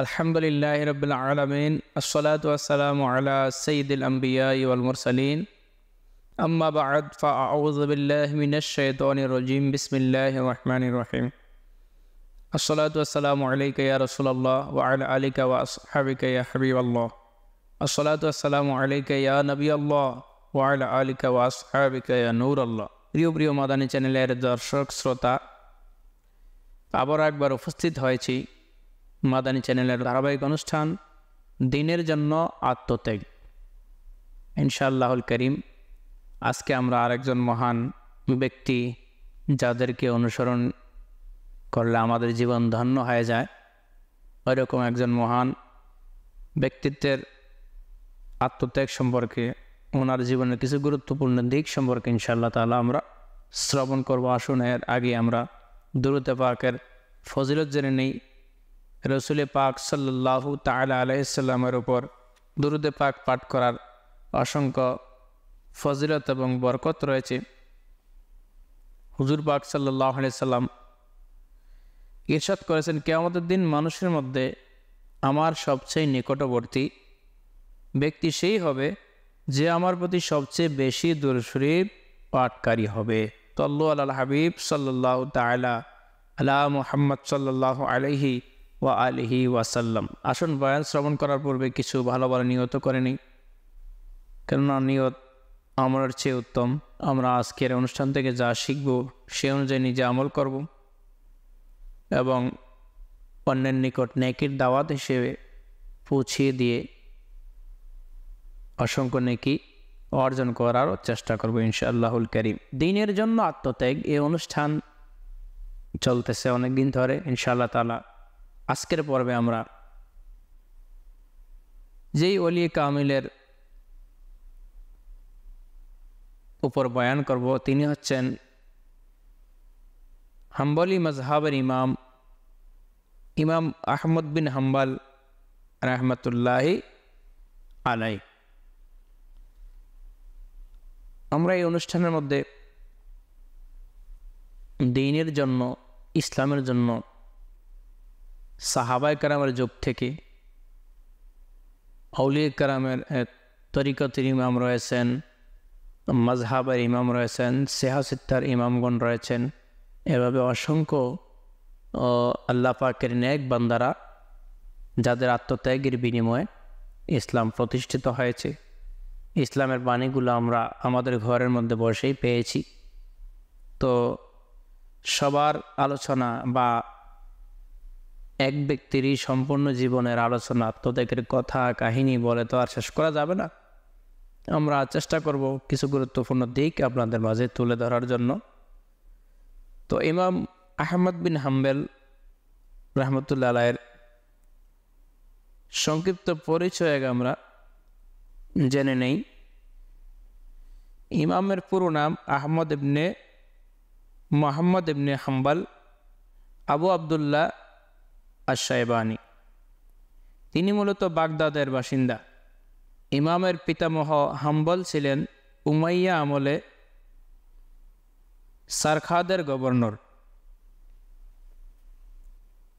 আলহামদুলিল্লাহি রাব্বিল আলামিন আসসালাতু ওয়াসসালামু আলা সাইয়্যিদিল আমবিয়াই ওয়াল মুরসালিন আম্মা বা'দ ফাআউযু বিল্লাহি মিনাশ শাইতানির রাজীম বিসমিল্লাহির রহমানির রহিম আসসালাতু ওয়াসসালামু আলাইকা ইয়া রাসূলুল্লাহ ওয়া আলা আলিকা ওয়া আসহাবিকা ইয়া হাবিবাল্লাহ আসসালাতু ওয়াসসালামু আলাইকা ইয়া নবিয়াল্লাহ ওয়া আলা আলিকা ওয়া আসহাবিকা ইয়া নূরাল্লাহ। প্রিয় মাদানী চ্যানেলের দর্শক শ্রোতা, আবার একবার উপস্থিত হয়েছি মাদানী চ্যানেলের ধারাবাহিক অনুষ্ঠান দিনের জন্য আত্মত্যাগ। ইনশাআল্লাহুল করিম আজকে আমরা আরেকজন মহান ব্যক্তি, যাদেরকে অনুসরণ করলে আমাদের জীবন ধন্য হয়ে যায়, ওইরকম একজন মহান ব্যক্তিত্বের আত্মত্যাগ সম্পর্কে, ওনার জীবনের কিছু গুরুত্বপূর্ণ দিক সম্পর্কে ইনশাআল্লাহ তাআলা আমরা শ্রবণ করব। আসুন এর আগে আমরা দুরূদ পাকের ফজিলত জেনে নেই। রসুল পাক সাল্লাল্লাহু তাআলা আলাইহি সাল্লামের উপর দুরূদ পাক পাঠ করার অসংখ্য ফজিলত এবং বরকত রয়েছে। হুজুর পাক সাল্লাল্লাহু আলাইহি সাল্লাম ইরশাদ করেছেন, কিয়ামতের দিন মানুষের মধ্যে আমার সবচেয়ে নিকটবর্তী ব্যক্তি সেই হবে যে আমার প্রতি সবচেয়ে বেশি দুরূদ শরীফ পাঠকারী হবে। সাল্লু আলাল হাবিব সাল্লাল্লাহু তাআলা আলা মুহাম্মদ সাল্লাল্লাহু আলাইহি ওয়া আলিহি ওয়াসাল্লাম। আসুন বয়ান শ্রবণ করার পূর্বে কিছু ভালো নিয়ত করে নিই, কেননা নিয়ত আমলের চেয়ে উত্তম। আমরা আজকের অনুষ্ঠান থেকে যা শিখব সে অনুযায়ী নিজে আমল করব এবং অন্যের নিকট নেকির দাওয়াত হিসেবে পৌঁছিয়ে দিয়ে অসংখ্য নেকি অর্জন করারও চেষ্টা করব ইনশাআল্লাহুল কারীম। দিনের জন্য আত্মত্যাগ এই অনুষ্ঠান চলতেছে অনেক দিন ধরে। ইনশাআল্লাহ তাআলা আজকের পর্বে আমরা যেই ওলি কামিলের উপর বয়ান করব তিনি হচ্ছেন হাম্বলি মাজহাবের ইমাম আহমদ বিন হাম্বল রাহমাতুল্লাহি আলাইহি। আমরা এই অনুষ্ঠানের মধ্যে দ্বীনের জন্য, ইসলামের জন্য সাহাবায়ে কেরামের যুগ থেকে আউলিয়া কেরামের তরিকতের ইমাম রয়েছেন, মাজহাবের ইমাম রয়েছেন, সিহাসিত্তার ইমামগণ রয়েছেন, এভাবে অসংখ্য আল্লাহ পাকের নেক বান্দারা যাদের আত্মত্যাগের বিনিময়ে ইসলাম প্রতিষ্ঠিত হয়েছে। ইসলামের বাণীগুলো আমরা আমাদের ঘরের মধ্যে বসেই পেয়েছি। তো সবার আলোচনা বা এক ব্যক্তিরই সম্পূর্ণ জীবনের আলোচনা, আত্মত্যাগের কথা কাহিনী বলে তো আর শেষ করা যাবে না। আমরা চেষ্টা করব কিছু গুরুত্বপূর্ণ দিক আপনাদের মাঝে তুলে ধরার জন্য। তো ইমাম আহমদ বিন হাম্বল রাহমাতুল্লাহ আলাইহির সংক্ষিপ্ত পরিচয় আমরা জেনে নেই। ইমামের পুরো নাম আহমদ ইবনে মুহাম্মদ ইবনে হাম্বল আবু আবদুল্লাহ আশ-শায়বানী। তিনি মূলত বাগদাদের বাসিন্দা। ইমামের পিতামহ হাম্বল ছিলেন উমাইয়া আমলে সারখাদের গভর্নর।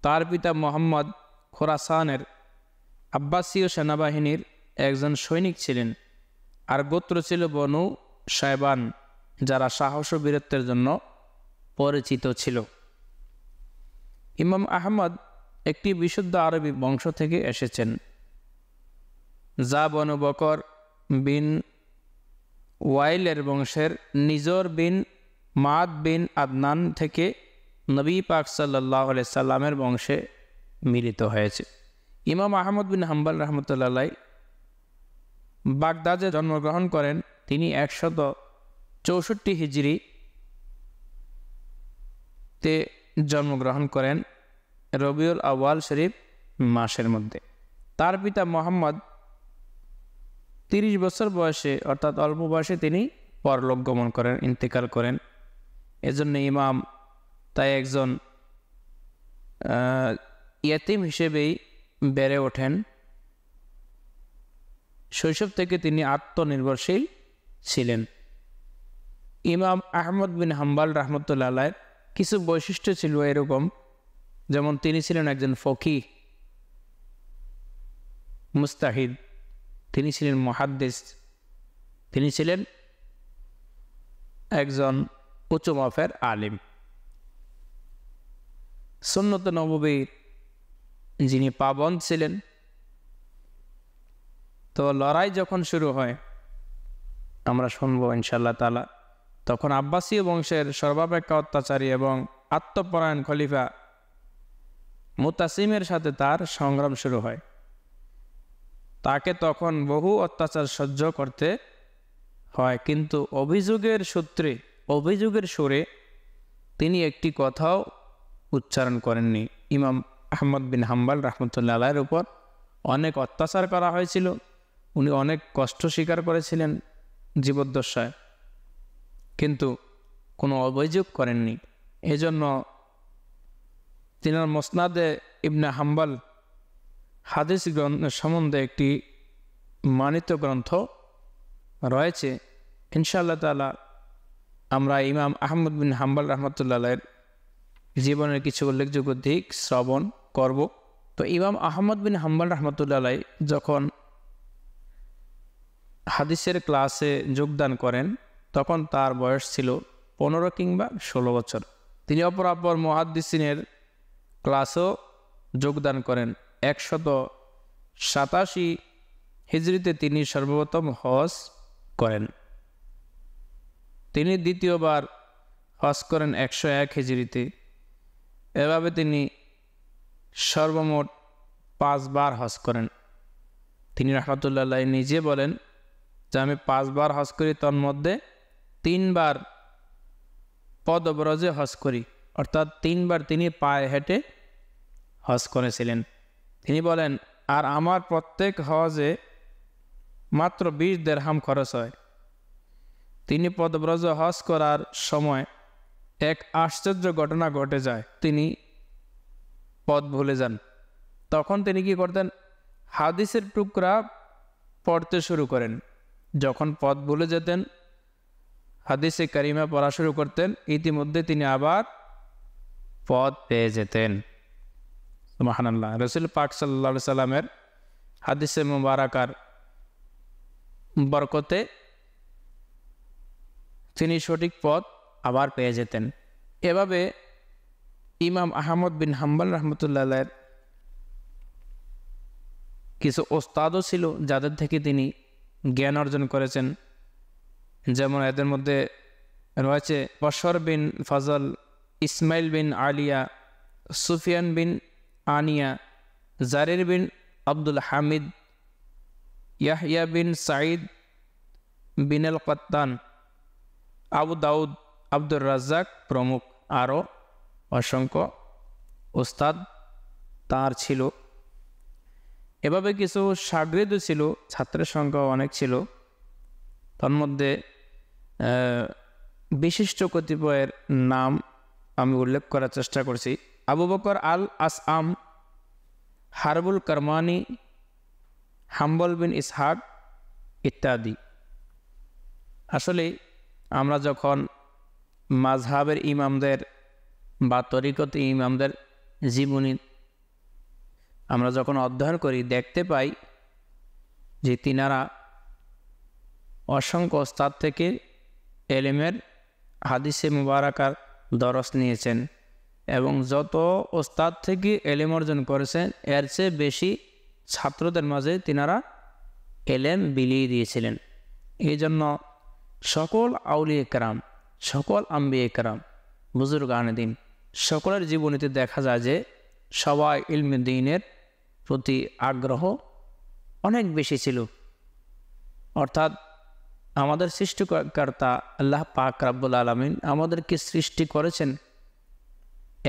তার পিতা মোহাম্মদ খোরাসানের আব্বাসীয় সেনাবাহিনীর একজন সৈনিক ছিলেন, আর গোত্র ছিল বনু শায়বান, যারা সাহস ও বীরত্বের জন্য পরিচিত ছিল। ইমাম আহমদ একটি বিশুদ্ধ আরবি বংশ থেকে এসেছেন, যা বনু বকর বিন ওয়াইলের বংশের নিজর বিন মাদ বিন আদনান থেকে নবী পাক সাল্লাল্লাহু আলাইহি সাল্লামের বংশে মিলিত হয়েছে। ইমাম আহমদ বিন হাম্বল রাহমাতুল্লাহ আলাইহি বাগদাদে জন্মগ্রহণ করেন। তিনি 164 হিজরিতে জন্মগ্রহণ করেন রবিউল আউয়াল শরীফ মাসের মধ্যে। তার পিতা মোহাম্মদ 30 বছর বয়সে, অর্থাৎ অল্প বয়সে তিনি পরলোক গমন করেন, ইন্তেকাল করেন। এজন্য ইমাম তাই একজন ইয়াতিম হিসেবেই বেড়ে ওঠেন। শৈশব থেকে তিনি আত্মনির্ভরশীল ছিলেন। ইমাম আহমদ বিন হাম্বল রাহমাতুল্লাহ আলাইহির কিছু বৈশিষ্ট্য ছিল এরকম, যেমন তিনি ছিলেন একজন ফকিহ, মুস্তাহিদ, তিনি ছিলেন মুহাদ্দিস, তিনি ছিলেন একজন উঁচু মাপের আলিম। সুন্নত নববীর যিনি পাবন্দ ছিলেন। তো লড়াই যখন শুরু হয়, আমরা শুনবো ইনশাআল্লাহ তাআলা, তখন আব্বাসীয় বংশের সর্বাপেক্ষা অত্যাচারী এবং আত্মপরায়ণ খলিফা মুতাসিমের সাথে তার সংগ্রাম শুরু হয়। তাকে তখন বহু অত্যাচার সহ্য করতে হয়, কিন্তু অভিযোগের সুরে তিনি একটি কথাও উচ্চারণ করেননি। ইমাম আহমদ বিন হাম্বল রাহমাতুল্লাহ আলাইহির উপর অনেক অত্যাচার করা হয়েছিল, উনি অনেক কষ্ট স্বীকার করেছিলেন জীবদ্দশায়, কিন্তু কোনো অভিযোগ করেননি। এজন্য তিনার মুসনাদে ইবনে হাম্বল হাদিস সম্বন্ধে একটি মানিত গ্রন্থ রয়েছে। ইনশাআল্লাহ তাআলা আমরা ইমাম আহমদ বিন হাম্বল রাহমাতুল্লাহ আলাইহির জীবনের কিছু উল্লেখযোগ্য দিক শ্রবণ করব। তো ইমাম আহমদ বিন হাম্বল রাহমাতুল্লাহ আলাইহি যখন হাদিসের ক্লাসে যোগদান করেন, তখন তার বয়স ছিল 15 কিংবা 16 বছর। তিনি অপরাপর মুহাদ্দিসিনের ক্লাসেও যোগদান করেন। 187 হিজরিতে তিনি সর্বপ্রথম হজ করেন। তিনি দ্বিতীয়বার হজ করেন 101 হিজরিতে। এভাবে তিনি সর্বমোট 5 বার হজ করেন। তিনি রাহমাতুল্লাহ আলাইহি নিজে বলেন যে আমি 5 বার হজ করি, তন্মধ্যে 3 বার পদব্রজে হজ করি, অর্থাৎ 3 বার তিনি পায়ে হেঁটে হজ করেছিলেন। তিনি বলেন, আর আমার প্রত্যেক হজে মাত্র 20 দিরহাম খরচ হয়। তিনি পদব্রজ হজ করার সময় এক আশ্চর্য ঘটনা ঘটে যায়। তিনি পথ ভুলে যান। তখন তিনি কি করতেন? হাদিসের টুকরা পড়তে শুরু করেন। যখন পথ ভুলে যেতেন, হাদিসে কারিমা পড়া শুরু করতেন, ইতিমধ্যে তিনি আবার পথ পেয়ে যেতেন। সুবহানাল্লাহ। রাসূল পাক সাল্লাল্লাহু আলাইহি সাল্লামের হাদিসে মুবারাকার বরকতে তিনি সঠিক পথ আবার পেয়ে যেতেন। এভাবে ইমাম আহমদ বিন হাম্বল রাহমাতুল্লাহ আলাইহির কিছু ওস্তাদও ছিল যাদের থেকে তিনি জ্ঞান অর্জন করেছেন। যেমন এদের মধ্যে রয়েছে বশর বিন ফজল, ইসমাইল বিন আলিয়া, সুফিয়ান বিন আনিয়া, জারির বিন আব্দুল হামিদ, ইয়াহইয়া বিন সাঈদ বিন আল কাত্তান, আবু দাউদ, আব্দুর রাজ্জাক প্রমুখ। আরও অসংখ্য ওস্তাদ তার ছিল। এভাবে কিছু শাগির্দ ছিল, ছাত্রের সংখ্যা অনেক ছিল। তার মধ্যে বিশিষ্ট কতিপয়ের নাম আমি উল্লেখ করার চেষ্টা করছি। আবু বকর আল আসআম, হারবুল করমানি, হাম্বল বিন ইসহাক ইত্যাদি। আসলে আমরা যখন মাযহাবের ইমামদের বা তরিকত ইমামদের জীবনী আমরা যখন অধ্যয়ন করি, দেখতে পাই যে তিনারা অসংখ্য ওস্তাদ থেকে এলেমের হাদিসে মুবারাকার দরস নিয়েছেন এবং যত ওস্তাদ থেকে এলেম অর্জন করেছেন, এর চেয়ে বেশি ছাত্রদের মাঝে তিনারা এলেম বিলিয়ে দিয়েছিলেন। এই জন্য সকল আউলিয়া কেরাম, সকল আম্বিয়া কেরাম, বুজুর্গানে দিন, সকলের জীবনীতে দেখা যায় যে সবাই ইলমে দ্বীনের প্রতি আগ্রহ অনেক বেশি ছিল। অর্থাৎ আমাদের সৃষ্টিকর্তা আল্লাহ পাক রাব্বুল আলামিন আমাদেরকে সৃষ্টি করেছেন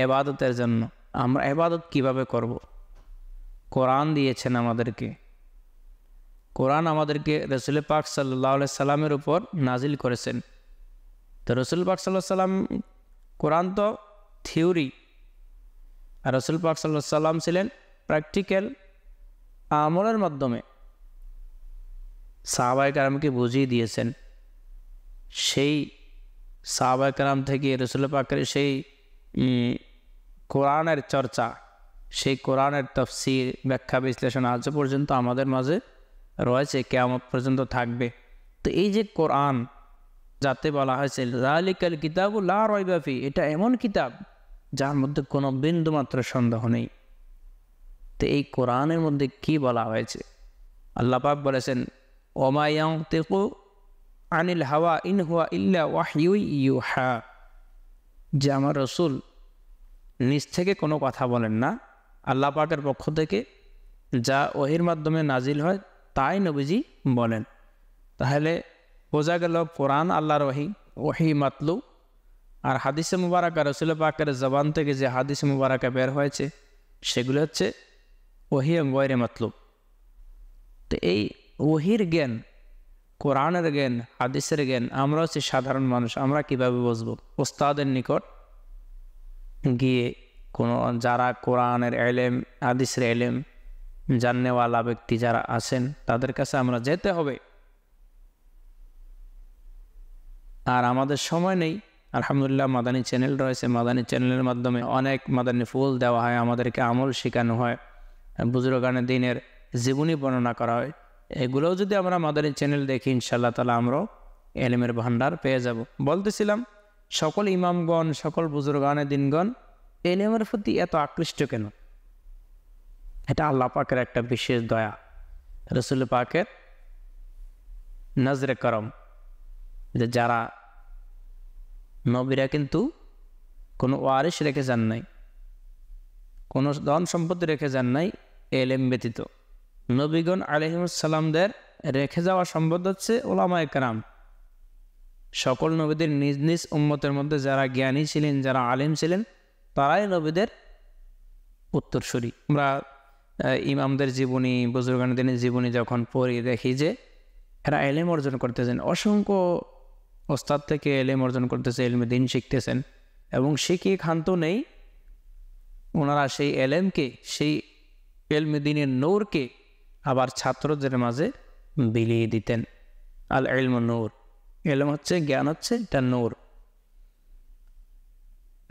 ইবাদতের জন্য। আমরা ইবাদত কিভাবে করব? কোরআন দিয়েছেন আমাদেরকে। কোরআন আমাদেরকে রাসূল পাক সাল্লাল্লাহু আলাইহি সাল্লামের উপর নাজিল করেছেন। তো রাসূল পাক সাল্লাল্লাহু আলাইহি সাল্লাম, কোরআন তো থিওরি, আর রাসূল পাক সাল্লাল্লাহু আলাইহি সাল্লাম ছিলেন প্র্যাকটিক্যাল আমলের মাধ্যমে সাহাবায়ে কেরামকে বুঝিয়ে দিয়েছেন। সেই সাহাবায়ে কেরাম থেকে রাসূল পাকের সেই কোরআনের চর্চা সেই কোরআনের তাফসীর ব্যাখ্যা বিশ্লেষণ আজ পর্যন্ত আমাদের মাঝে রয়েছে, কিয়ামত পর্যন্ত থাকবে। তো এই যে কোরআন, যাতে বলা হয়েছে যালিকাল কিতাবু লা রাইবা ফি, এটা এমন কিতাব যার মধ্যে কোনো বিন্দুমাত্র সন্দেহ নেই। তো এই কোরআনের মধ্যে কি বলা হয়েছে? আল্লাহ পাক বলেছেন, ওমা ইয়ানতিকু আনিল হাওয়া ইন হুয়া ইল্লা ওয়াহয়ু ইউহা, যে আমার রসুল নিজ থেকে কোনো কথা বলেন না, আল্লাহ পাকের পক্ষ থেকে যা ওহির মাধ্যমে নাজিল হয় তাই নবীজি বলেন। তাহলে বোঝা গেল কোরআন আল্লাহর ওহি মাতলু, আর হাদিসে মুবারাকা রসুল পাকের জবান থেকে যে হাদিসে মুবারাকা বের হয়েছে সেগুলো হচ্ছে ওহি গয়রে মাতলুব। তো এই ওহির জ্ঞান, কোরআনের জ্ঞান, হাদিসের জ্ঞান আমরা হচ্ছে সাধারণ মানুষ, আমরা কিভাবে বুঝবো? ওস্তাদের নিকট গিয়ে কোনো যারা কোরআনের এলেম, হাদিসের এলেম জাননেওয়ালা ব্যক্তি যারা আছেন তাদের কাছে আমরা যেতে হবে। আর আমাদের সময় নেই। আলহামদুলিল্লাহ মাদানী চ্যানেল রয়েছে, মাদানী চ্যানেলের মাধ্যমে অনেক মাদানী ফুল দেওয়া হয়, আমাদেরকে আমল শেখানো হয়, বুজুর্গানের দিনের জীবনী বর্ণনা করা হয়। এগুলোও যদি আমরা মাদানী চ্যানেল দেখি ইনশাআল্লাহ তাআলা আমরাও এলেমের ভান্ডার পেয়ে যাব। বলতেছিলাম, সকল ইমামগণ, সকল বুজুর্গানের দিনগণ এলেমের প্রতি এত আকৃষ্ট কেন? এটা আল্লাহ পাকের একটা বিশেষ দয়া, রসুল পাকের নজরে করম, যে যারা নবীরা কিন্তু কোনো ওয়ারিশ রেখে যান নাই, কোনো ধন সম্পত্তি রেখে যান নাই এলেম ব্যতীত। নবীগণ আলাইহিস সালামদের রেখে যাওয়া সম্পদ হচ্ছে উলামায়ে কেরাম। সকল নবীদের নিজ নিজ উম্মতের মধ্যে যারা জ্ঞানী ছিলেন, যারা আলেম ছিলেন, তারাই নবীদের উত্তরসূরি। আমরা ইমামদের জীবনী, বুজুর্গানের দিনের জীবনী যখন পড়ি দেখি যে এরা এলেম অর্জন করতেছেন, অসংখ্য ওস্তাদ থেকে এলেম অর্জন করতেছে, এলমে দিন শিখতেছেন, এবং শিখিয়ে ক্ষান্ত নেই। ওনারা সেই এলেমকে, সেই এলমে দিনের নূরকে আবার ছাত্রদের মাঝে বিলিয়ে দিতেন। আল ইলমু নূর, এলম হচ্ছে, জ্ঞান হচ্ছে, এটা নূর।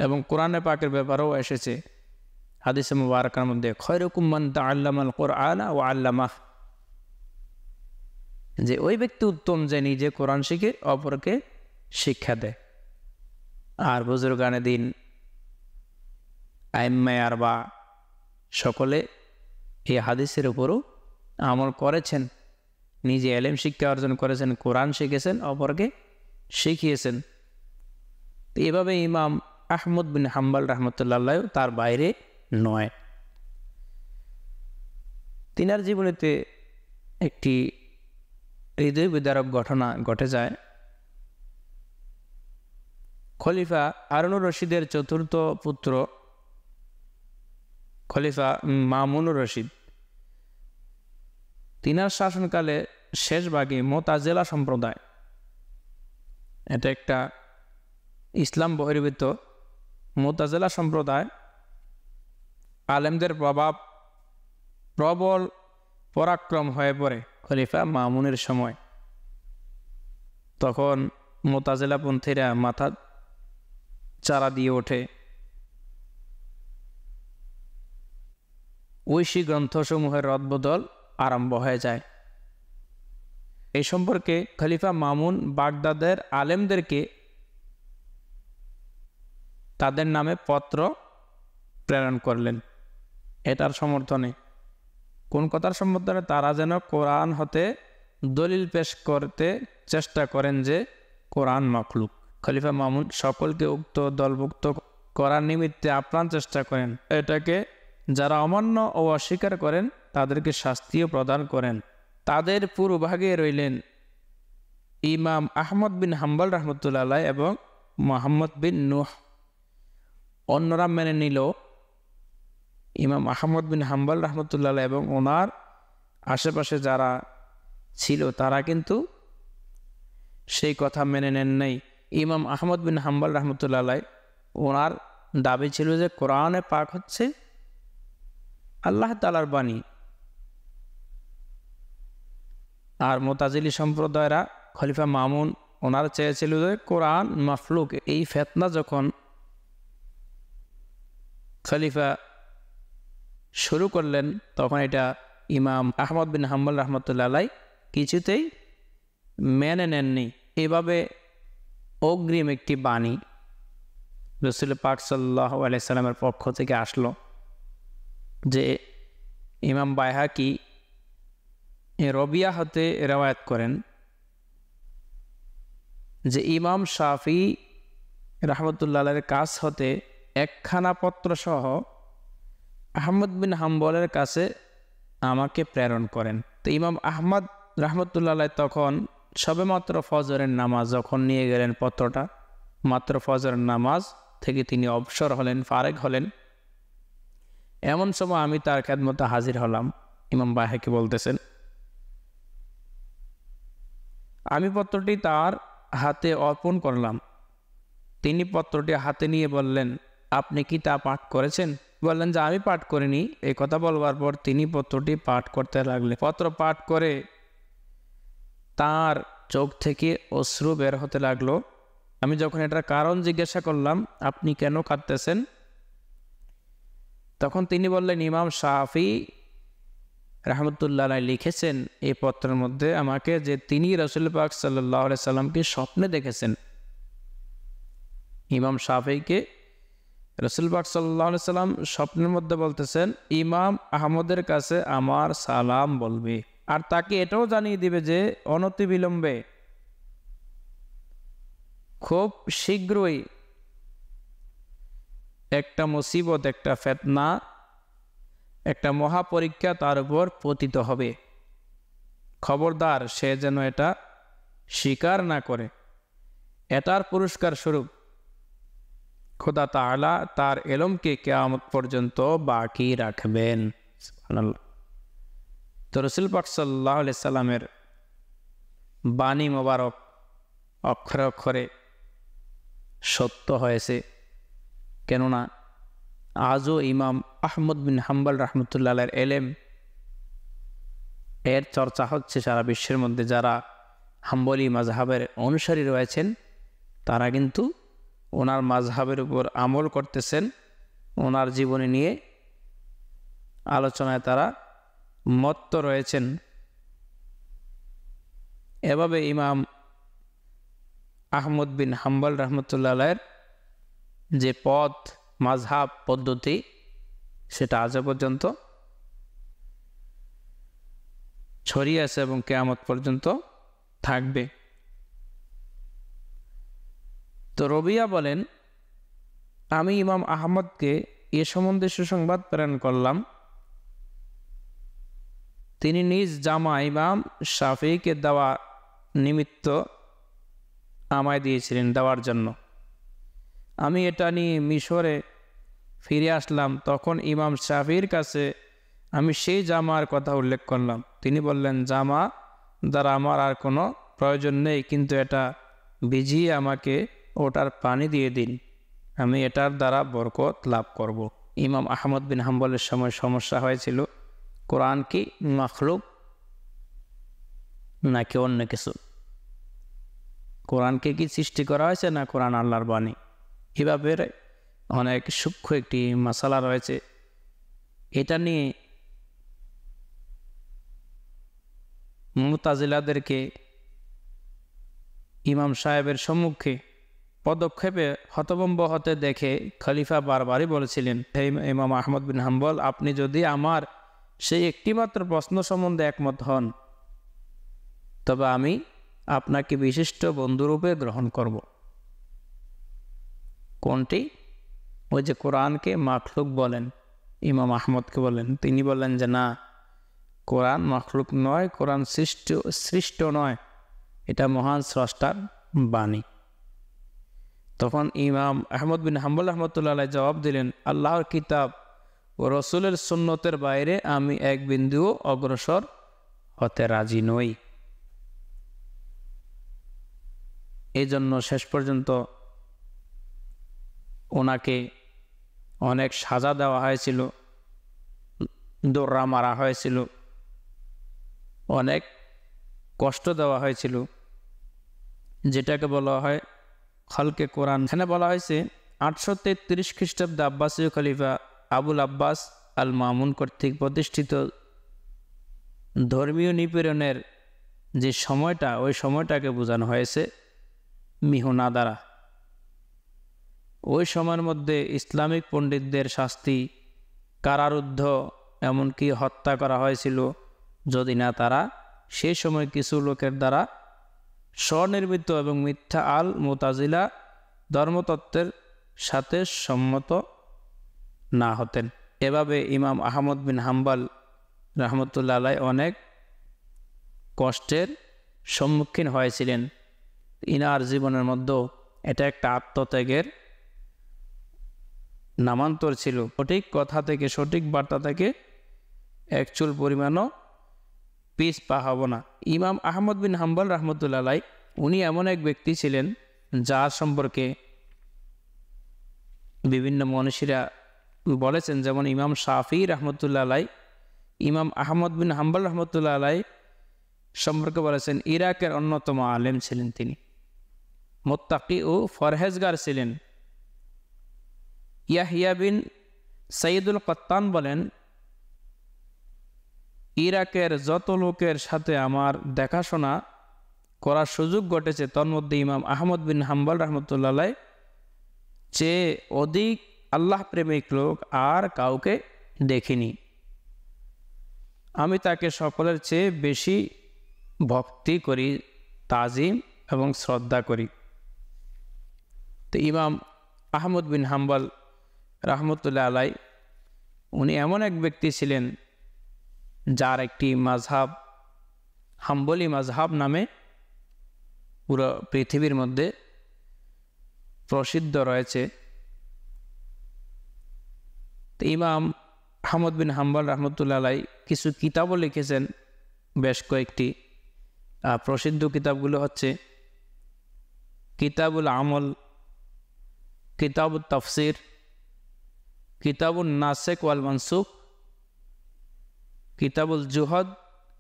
এবং কোরআনে পাকের ব্যাপারেও এসেছে হাদিসে মুবারাকার মধ্যে, খায়রুকুম মান তাআল্লামাল কুরআনা ওয়া আল্লামাহ, যে ওই ব্যক্তি উত্তম যে নিজে কোরআন শিখে অপরকে শিক্ষা দেয়। আর বুজুর্গানে দিন, আইম্মায়ে আরবা সকলে এই হাদিসের উপরও আমল করেছেন, নিজে এলেম শিক্ষা অর্জন করেছেন, কোরআন শিখেছেন, অপরকে শিখিয়েছেন। এভাবে ইমাম আহমদ বিন হাম্বল রহমতুল্লাহ তার বাইরে নয়। তিনার জীবনীতে একটি হৃদয় বিদারক ঘটনা ঘটে যায়। খলিফা হারুনুর রশিদের চতুর্থ পুত্র খলিফা মামুনুর রশিদ, তিনার শাসনকালে শেষ ভাগে মুতাজিলা সম্প্রদায়, এটা একটা ইসলাম বহির্ভূত মুতাজিলা সম্প্রদায়, আলেমদের প্রবল পরাক্রম হয়ে পড়ে খলিফা মামুনের সময়। তখন মুতাজিলাপন্থীরা মাথা চারা দিয়ে ওঠে, ঐশী গ্রন্থসমূহের রদবদল আরম্ভ হয়ে যায়। এই সম্পর্কে খলিফা মামুন বাগদাদের আলেমদেরকে তাদের নামে পত্র প্রেরণ করলেন এটার সমর্থনে। কোন কথার সমর্থনে? তারা যেন কোরআন হতে দলিল পেশ করতে চেষ্টা করেন যে কোরআন মাখলুক। খলিফা মামুন সকলকে উক্ত দলভুক্ত করার নিমিত্তে আপ্রাণ চেষ্টা করেন। এটাকে যারা অমান্য ও অস্বীকার করেন তাদেরকে শাস্তিও প্রদান করেন। তাদের পূর্বভাগে রইলেন ইমাম আহমদ বিন হাম্বল রহমতুল্লাহ এবং মোহাম্মদ বিন নূহ। অন্যরা মেনে নিল ইমাম আহমদ বিন হাম্বল রহমতুল্লাহ এবং ওনার আশেপাশে যারা ছিল তারা কিন্তু সেই কথা মেনে নেন নাই। ইমাম আহমদ বিন হাম্বল রহমতুল্লাহ ওনার দাবি ছিল যে কোরআনে পাক হচ্ছে আল্লাহ তাআলার বাণী। আর মুতাজিলি সম্প্রদায়রা, খলিফা মামুন ওনার চেয়েছিল যে কোরআন মাখলুক। এই ফিতনা যখন খলিফা শুরু করলেন, তখন এটা ইমাম আহমদ বিন হাম্বল রহমতুল্লাহ আলাই কিছুতেই মেনে নেননি। এভাবে অগ্রিম একটি বাণী রাসূল পাক সাল্লাল্লাহু আলাইহি সাল্লামের পক্ষ থেকে আসলো যে ইমাম বাইহাকি রবিয়া হতে রেওয়ায়াত করেন যে ইমাম শাফি রহমতুল্লাহ আলাইহির কাছ হতে একখানা পত্র সহ আহমদ বিন হাম্বলের কাছে আমাকে প্রেরণ করেন। তো ইমাম আহমদ রহমতুল্লাহ আলাইহি তখন সবেমাত্র ফজরের নামাজ যখন নিয়ে গেলেন পত্রটা, মাত্র ফজরের নামাজ থেকে তিনি অবসর হলেন, ফারেক হলেন। এমন সময় আমি তার খেদমতে হাজির হলাম। ইমাম বাইহাকি বলতেছেন, আমি পত্রটি তার হাতে অর্পণ করলাম। তিনি পত্রটি হাতে নিয়ে বললেন, আপনি কি তা পাঠ করেছেন? বললেন যে আমি পাঠ করিনি। এই কথা বলবার পর তিনি পত্রটি পাঠ করতে লাগলেন। পত্র পাঠ করে তার চোখ থেকে অশ্রু বের হতে লাগলো। আমি যখন এটার কারণ জিজ্ঞাসা করলাম, আপনি কেন কাঁদতেছেন? তখন তিনি বললেন, ইমাম শাফি রহমতুল্লাহ আলাইহি লিখেছেন এই পত্রের মধ্যে আমাকে যে তিনি রাসূল পাক সাল্লাল্লাহু আলাইহি সাল্লামকে স্বপ্নে দেখেছেন। ইমাম শাফিকে রাসূল পাক সাল্লাল্লাহু আলাইহি সাল্লাম স্বপ্নের মধ্যে বলতেছেন, ইমাম আহমদের কাছে আমার সালাম বলবে, আর তাকে এটাও জানিয়ে দিবে যে অনতিবিলম্বে খুব শীঘ্রই একটা মুসিবত, একটা ফিতনা, একটা মহাপরীক্ষা তার উপর পতিত হবে। খবরদার সে যেন এটা স্বীকার না করে। এটার পুরস্কার স্বরূপ খোদা তাআলা তার ইলমকে কিয়ামত পর্যন্ত বাকি রাখবেন। সুবহানাল্লাহ। তো রাসূল পাক সাল্লাল্লাহু আলাইহি সাল্লামের বাণী মোবারক অক্ষরে অক্ষরে সত্য হয়েছে। কেননা আজও ইমাম আহমদ বিন হাম্বল রহমতুল্লাহ আলাইহির ইলম এর চর্চা হচ্ছে সারা বিশ্বের মধ্যে। যারা হাম্বলি মাযহাবের অনুসারী রয়েছেন তারা কিন্তু ওনার মাযহাবের উপর আমল করতেছেন, ওনার জীবনী নিয়ে আলোচনায় তারা মত্ত রয়েছেন। এভাবে ইমাম আহমদ বিন হাম্বল রহমতুল্লাহ আলাইহির যে পথ, মাযহাব, পদ্ধতি, সেটা আজ পর্যন্ত ছড়িয়ে আছে এবং কিয়ামত পর্যন্ত থাকবে। তো রবিয়া বলেন, আমি ইমাম আহমদকে এ সম্বন্ধে সুসংবাদ প্রেরণ করলাম। তিনি নিজ জামা ইমাম শাফিকে দেওয়া নিমিত্ত আমায় দিয়েছিলেন, দেওয়ার জন্য। আমি এটা নিয়ে মিশরে ফিরে আসলাম। তখন ইমাম শাফির কাছে আমি সেই জামার কথা উল্লেখ করলাম। তিনি বললেন, জামা দ্বারা আমার আর কোনো প্রয়োজন নেই, কিন্তু এটা ভিজিয়ে আমাকে ওটার পানি দিয়ে দিন, আমি এটার দ্বারা বরকত লাভ করব। ইমাম আহমদ বিন হাম্বলের সময় সমস্যা হয়েছিল, কোরআন কি মাখলুক নাকি অন্য কিছু? কোরআনকে কি সৃষ্টি করা হয়েছে না কোরআন আল্লাহর বাণী? এভাবে অনেক সূক্ষ্ম একটি মাসালা রয়েছে। এটা নিয়ে মুতাজিলাদেরকে ইমাম সাহেবের সম্মুখে পদক্ষেপে হতভম্ব হতে দেখে খলিফা বারবারই বলেছিলেন, হে ইমাম আহমদ বিন হাম্বল, আপনি যদি আমার সেই একটিমাত্র প্রশ্ন সম্বন্ধে একমত হন তবে আমি আপনাকে বিশিষ্ট বন্ধুরূপে গ্রহণ করব। কোনটি? ওই যে কোরআনকে মাখলুক বলেন, ইমাম আহমদকে বলেন। তিনি বললেন যে না, কোরআন মাখলুক নয়, কোরআন সৃষ্ট নয়, এটা মহান স্রষ্টার বাণী। তখন ইমাম আহমদ বিন হাম্বল রহমতুল্লাহ আলাইহি জবাব দিলেন, আল্লাহর কিতাব ও রসুলের সুন্নতের বাইরে আমি এক বিন্দুও অগ্রসর হতে রাজি নই। এই জন্য শেষ পর্যন্ত ওনাকে অনেক সাজা দেওয়া হয়েছিল, দৌড়া মারা হয়েছিল, অনেক কষ্ট দেওয়া হয়েছিল, যেটাকে বলা হয় খালকে কোরআন। এখানে বলা হয়েছে 833 খ্রিস্টাব্দে আব্বাসীয় খলিফা আবুল আব্বাস আল মামুন কর্তৃক প্রতিষ্ঠিত ধর্মীয় নিপীড়নের যে সময়টা, ওই সময়টাকে বোঝানো হয়েছে মিহুনা দ্বারা। ওই সময়ের মধ্যে ইসলামিক পণ্ডিতদের শাস্তি, কারারুদ্ধ, এমনকি হত্যা করা হয়েছিল যদি না তারা সেই সময় কিছু লোকের দ্বারা স্বনির্মিত এবং মিথ্যা আল মুতাজিলা ধর্মতত্ত্বের সাথে সম্মত না হতেন। এভাবে ইমাম আহমদ বিন হাম্বল রহমতুল্লাহ আলাইহি অনেক কষ্টের সম্মুখীন হয়েছিলেন। ইনার জীবনের মধ্যেও এটা একটা আত্মত্যাগের নামান্তর ছিল। সঠিক কথা থেকে, সঠিক বার্তা থেকে এক চুল পরিমাণও পিছ পা হব না। ইমাম আহমদ বিন হাম্বল রহমতুল্লাহ আলাইহি উনি এমন এক ব্যক্তি ছিলেন যার সম্পর্কে বিভিন্ন মনীষীরা বলেছেন, যেমন ইমাম শাফি রহমতুল্লাহ আলাইহি ইমাম আহমদ বিন হাম্বল রহমতুল্লাহ আলাইহি সম্পর্কে বলেছেন ইরাকের অন্যতম আলেম ছিলেন তিনি, মুত্তাকি ও ফরহেজগার ছিলেন। ইয়াহিয়া বিন সাইদুল কত্তান বলেন, ইরাকের যত লোকের সাথে আমার দেখাশোনা করার সুযোগ ঘটেছে তন্মধ্যে ইমাম আহমদ বিন হাম্বল রহমতুল্লাহ আলাইহি চেয়ে অধিক আল্লাহ প্রেমিক লোক আর কাউকে দেখিনি। আমি তাকে সকলের চেয়ে বেশি ভক্তি করি, তাজিম এবং শ্রদ্ধা করি। তো ইমাম আহমদ বিন হাম্বল রহমতুল্লাহ আলাইহি উনি এমন এক ব্যক্তি ছিলেন যার একটি মাযহাব, হাম্বলি মাযহাব নামে পুরো পৃথিবীর মধ্যে প্রসিদ্ধ রয়েছে। তো ইমাম আহমদ বিন হাম্বল রহমতুল্লাহ আলাইহি কিছু কিতাবও লিখেছেন, বেশ কয়েকটি। প্রসিদ্ধ কিতাবগুলো হচ্ছে কিতাবুল আমল, কিতাবুল তাফসির, কিতাবুল নাসেক ওয়াল মানসুখ, কিতাবুল জুহদ,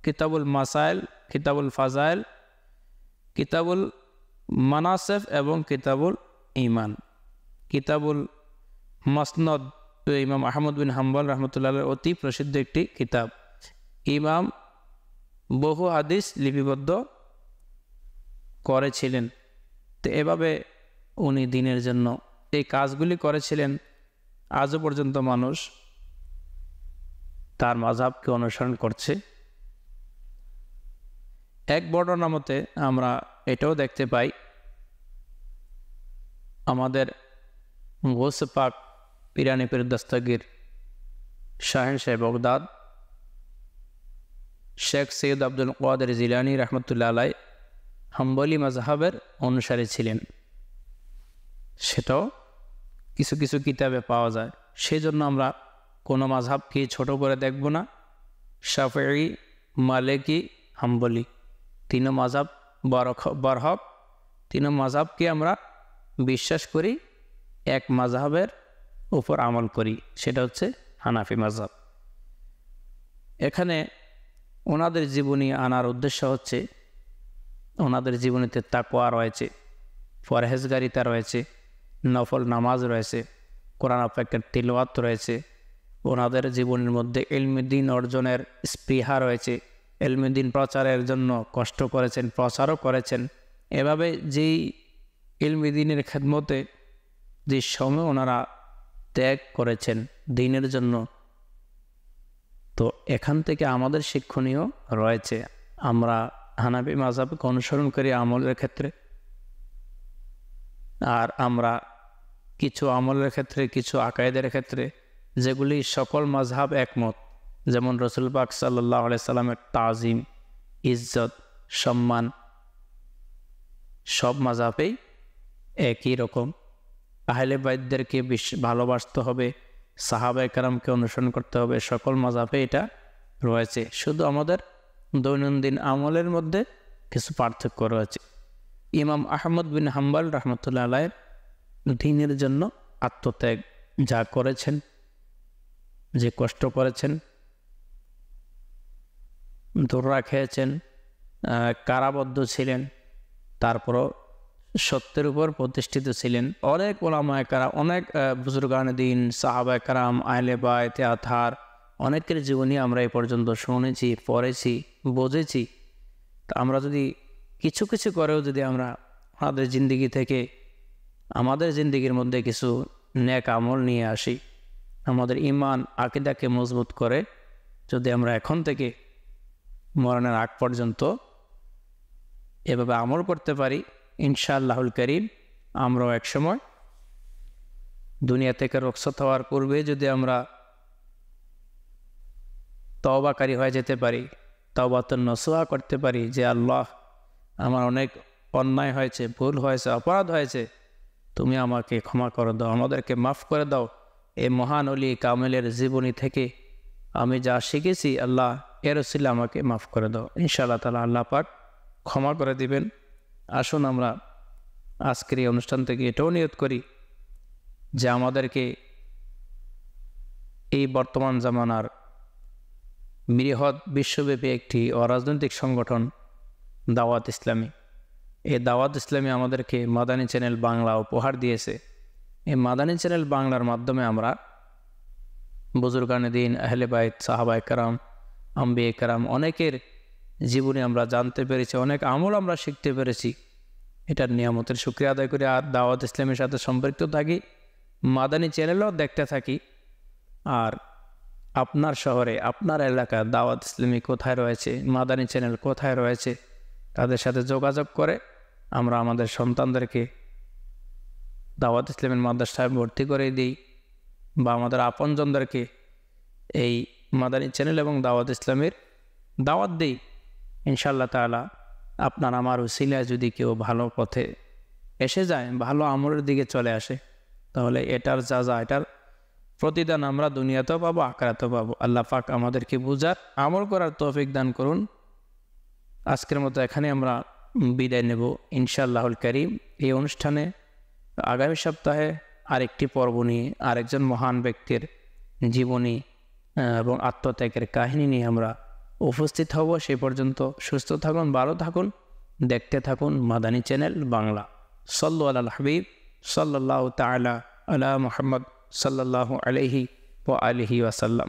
কিতাবুল মাসাইল, কিতাবুল ফাজাইল, কিতাবুল মানাসেফ এবং কিতাবুল ইমান। কিতাবুল মাসনদ ইমাম আহমদ বিন হাম্বল রহমতুল্লাহ অতি প্রসিদ্ধ একটি কিতাব। ইমাম বহু হাদিস লিপিবদ্ধ করেছিলেন। তো এভাবে উনি দিনের জন্য এই কাজগুলি করেছিলেন। আজও পর্যন্ত মানুষ তার মাযহাবকে অনুসরণ করছে। এক বর্ণনা মতে আমরা এটাও দেখতে পাই, আমাদের গৌসে পাক পিরানি পীর দস্তগীর শাহেনশাহ বাগদাদ শেখ সৈয়দ আব্দুল কাদের জিলানী রহমতুল্লাহ আলাইহি হাম্বলি মাযহাবের অনুসারী ছিলেন। সেটাও কিছু কিছু কিতাবে পাওয়া যায়। সেই জন্য আমরা কোনো মাযহাবকে ছোট করে দেখব না। শাফিঈ, মালিকি, হাম্বলি তিনও মাযহাব বরহক, তিনও মাযহাবকে আমরা বিশ্বাস করি, এক মাযহাবের উপর আমল করি, সেটা হচ্ছে হানাফি মাযহাব। এখানে ওনাদের জীবনী আনার উদ্দেশ্য হচ্ছে ওনাদের জীবনীতে তাকওয়া রয়েছে, পরহেজগারিতা রয়েছে, নফল নামাজ রয়েছে, কোরআন পাকের তিলাওয়াত রয়েছে, ওনাদের জীবনের মধ্যে ইলমে দ্বীন অর্জনের স্পৃহা রয়েছে, ইলমে দ্বীন প্রচারের জন্য কষ্ট করেছেন, প্রচারও করেছেন। এভাবে যেই ইলমে দ্বীনের খেদমতে যে সময় ওনারা ত্যাগ করেছেন দ্বীনের জন্য, তো এখান থেকে আমাদের শিক্ষণীয় রয়েছে। আমরা হানাফি মাযহাবকে অনুসরণ করি আমলের ক্ষেত্রে, আর আমরা কিছু আমলের ক্ষেত্রে, কিছু আকায়েদের ক্ষেত্রে যেগুলি সকল মাযহাব একমত, যেমন রাসূল পাক সাল্লাল্লাহু আলাইহি সাল্লামের তাজিম, ইজ্জত, সম্মান সব মাযহাবেই একই রকম। আহলে বাইতদেরকে ভালোবাসতে হবে, সাহাবায়ে কেরামকে অনুসরণ করতে হবে, সকল মাযহাবে এটা রয়েছে। শুধু আমাদের দৈনন্দিন আমলের মধ্যে কিছু পার্থক্য রয়েছে। ইমাম আহমদ বিন হাম্বল রহমতুল্লাহ আলাইহি দ্বীনের জন্য আত্মত্যাগ যা করেছেন, যে কষ্ট করেছেন, দৌড়া খেয়েছেন, কারাবদ্ধ ছিলেন, তারপরও সত্যের উপর প্রতিষ্ঠিত ছিলেন। অনেক ওলামায়ে কেরাম, অনেক বুজুর্গানে দিন, সাহাবায়ে কেরাম, আহলে বায়ত, আতহার, অনেকের জীবনী আমরা এই পর্যন্ত শুনেছি, পড়েছি, বুঝেছি। তা আমরা যদি কিছু কিছু করেও যদি আমরা আমাদের জিন্দিগি থেকে, আমাদের জিন্দিগির মধ্যে কিছু নেক আমল নিয়ে আসি, আমাদের ঈমান আকীদাকে মজবুত করে যদি আমরা এখন থেকে মরণের আগ পর্যন্ত এভাবে আমল করতে পারি, ইনশাআল্লাহুল কারীম আমরাও একসময় দুনিয়া থেকে রুখসত হওয়ার পূর্বে যদি আমরা তওবাকারী হয়ে যেতে পারি, তওবাতুন নসুহা করতে পারি যে আল্লাহ, আমার অনেক অন্যায় হয়েছে, ভুল হয়েছে, অপরাধ হয়েছে, তুমি আমাকে ক্ষমা করে দাও, আমাদেরকে মাফ করে দাও। এই মহান ওলি কামেলের জীবনী থেকে আমি যা শিখেছি, আল্লাহ এর ওসিলা আমাকে মাফ করে দাও। ইনশাআল্লাহ তাআলা আল্লাহ পাক ক্ষমা করে দিবেন। আসুন আমরা আজকের এই অনুষ্ঠান থেকে এটাও নিয়ত করি যে আমাদেরকে এই বর্তমান জামানার বৃহৎ বিশ্বব্যাপী একটি অরাজনৈতিক সংগঠন দাওয়াত ইসলামী, এই দাওয়াত ইসলামী আমাদেরকে মাদানী চ্যানেল বাংলা উপহার দিয়েছে। এই মাদানী চ্যানেল বাংলার মাধ্যমে আমরা বুজুর্গানে দিন, আহলে বায়ত, সাহাবায়ে কেরাম, আম্বিয়ে কেরাম, অনেকের জীবনে আমরা জানতে পেরেছি, অনেক আমল আমরা শিখতে পেরেছি। এটার নিয়ামতের শুকরিয়া আদায় করে আর দাওয়াত ইসলামের সাথে সম্পৃক্ত থাকি, মাদানী চ্যানেলও দেখতে থাকি। আর আপনার শহরে, আপনার এলাকায় দাওয়াত ইসলামী কোথায় রয়েছে, মাদানী চ্যানেল কোথায় রয়েছে, তাদের সাথে যোগাযোগ করে আমরা আমাদের সন্তানদেরকে দাওয়াত ইসলামের মাদ্রাসায় ভর্তি করে দিই, বা আমাদের আপনজনদেরকে এই মাদানী চ্যানেল এবং দাওয়াত ইসলামের দাওয়াত দিই। ইনশাআল্লাহ তাআলা আপনার আমার উসিলায় যদি কেউ ভালো পথে এসে যায়, ভালো আমলের দিকে চলে আসে, তাহলে এটার যা এটার প্রতিদান আমরা দুনিয়াতেও পাবো, আখিরাতেও পাবো। আল্লাহ পাক আমাদেরকে বুঝার, আমল করার তৌফিক দান করুন। আজকের মতো এখানে আমরা বিদায় নেব ইনশাআল্লাহুল কারীম। এই অনুষ্ঠানে আগামী সপ্তাহে আরেকটি পর্ব নিয়ে আরেকজন মহান ব্যক্তির জীবনী এবং আত্মত্যাগের কাহিনী নিয়ে আমরা উপস্থিত হব। সেই পর্যন্ত সুস্থ থাকুন, ভালো থাকুন, দেখতে থাকুন মাদানী চ্যানেল বাংলা। সাল্লু আলাল হাবিব সাল্লাল্লাহু তাআলা আলা মুহাম্মদ সাল্লাল্লাহু আলাইহি ওয়া আলিহি ওয়াসাল্লাম।